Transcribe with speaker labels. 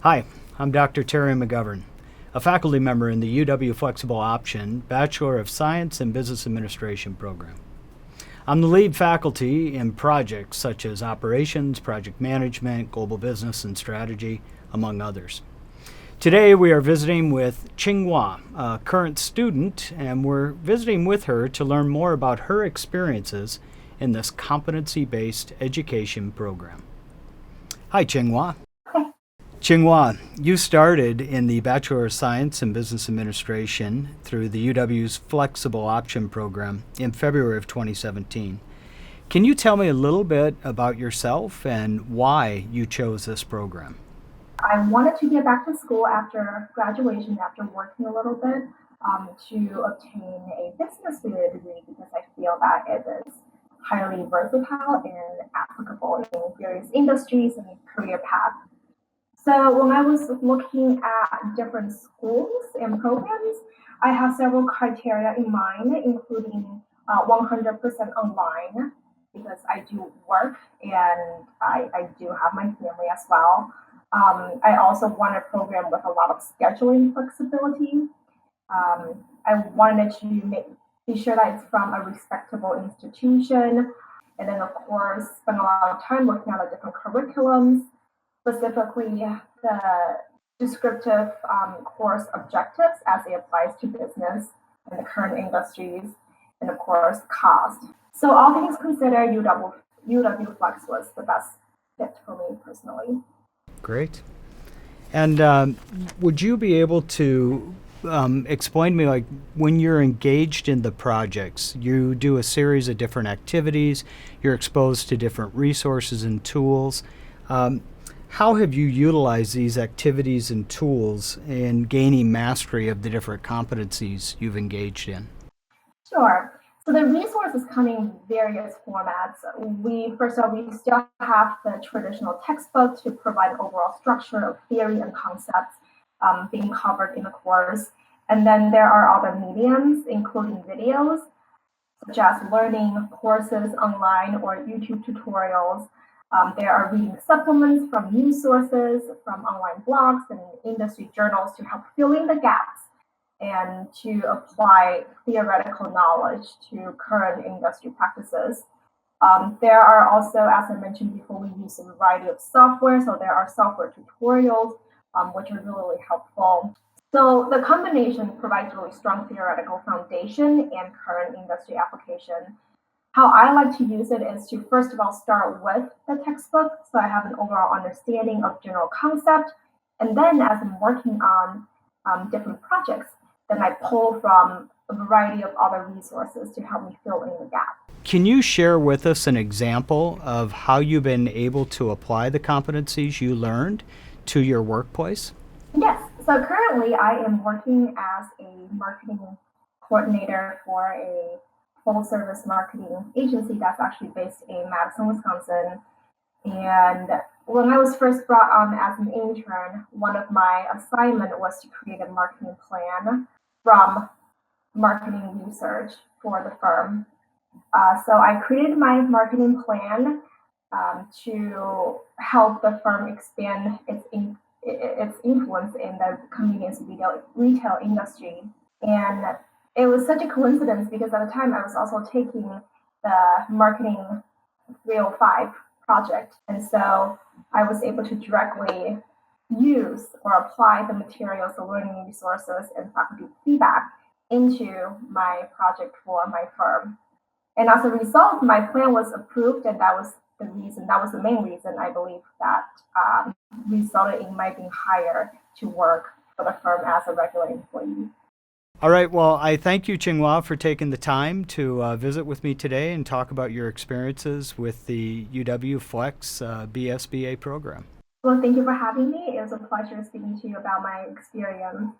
Speaker 1: Hi, I'm Dr. Terry McGovern, a faculty member in the UW Flexible Option Bachelor of Science and Business Administration program. I'm the lead faculty in projects such as operations, project management, global business and strategy, among others. Today we are visiting with Qinghua, a current student, and we're visiting with her to learn more about her experiences in this competency-based education program. Hi, Qinghua. Qinghua, you started in the Bachelor of Science and Business Administration through the UW's Flexible Option program in February of 2017. Can you tell me a little bit about yourself and why you chose this program?
Speaker 2: I wanted to get back to school after graduation, after working a little bit, to obtain a business-related degree because I feel that it is highly versatile and applicable in various industries and career paths. So when I was looking at different schools and programs, I have several criteria in mind, including 100% online, because I do work and I do have my family as well. I also want a program with a lot of scheduling flexibility. I wanted to be sure that it's from a respectable institution, and then of course spend a lot of time looking at the different curriculums, specifically the descriptive course objectives as it applies to business and the current industries, and of course cost. So all things considered, UW Flex was the best fit for me personally.
Speaker 1: Great. And would you be able to explain to me, like, when you're engaged in the projects, you do a series of different activities, you're exposed to different resources and tools. How have you utilized these activities and tools in gaining mastery of the different competencies you've engaged in?
Speaker 2: Sure. So the resources come in various formats. First of all, we still have the traditional textbook to provide an overall structure of theory and concepts being covered in the course. And then there are other mediums, including videos, such as learning courses online or YouTube tutorials. There are reading supplements from news sources, from online blogs and industry journals to help fill in the gaps and to apply theoretical knowledge to current industry practices. There are also, as I mentioned before, we use a variety of software. So there are software tutorials, which are really helpful. So the combination provides really strong theoretical foundation and current industry application. How I like to use it is to first of all start with the textbook, so I have an overall understanding of general concept, and then as I'm working on different projects, then I pull from a variety of other resources to help me fill in the gap.
Speaker 1: Can you share with us an example of how you've been able to apply the competencies you learned to your workplace?
Speaker 2: Yes, so currently I am working as a marketing coordinator for a full service marketing agency that's actually based in Madison, Wisconsin. And when I was first brought on as an intern, one of my assignment was to create a marketing plan from marketing research for the firm. So I created my marketing plan to help the firm expand its influence in the convenience retail industry. And it was such a coincidence because at the time I was also taking the marketing 305 project. And so I was able to directly use or apply the materials, the learning resources, and faculty feedback into my project for my firm. And as a result, my plan was approved, and that was the main reason I believe that resulted in my being hired to work for the firm as a regular employee.
Speaker 1: All right. Well, I thank you, Qinghua, for taking the time to visit with me today and talk about your experiences with the UW Flex BSBA program.
Speaker 2: Well, thank you for having me. It was a pleasure speaking to you about my experience.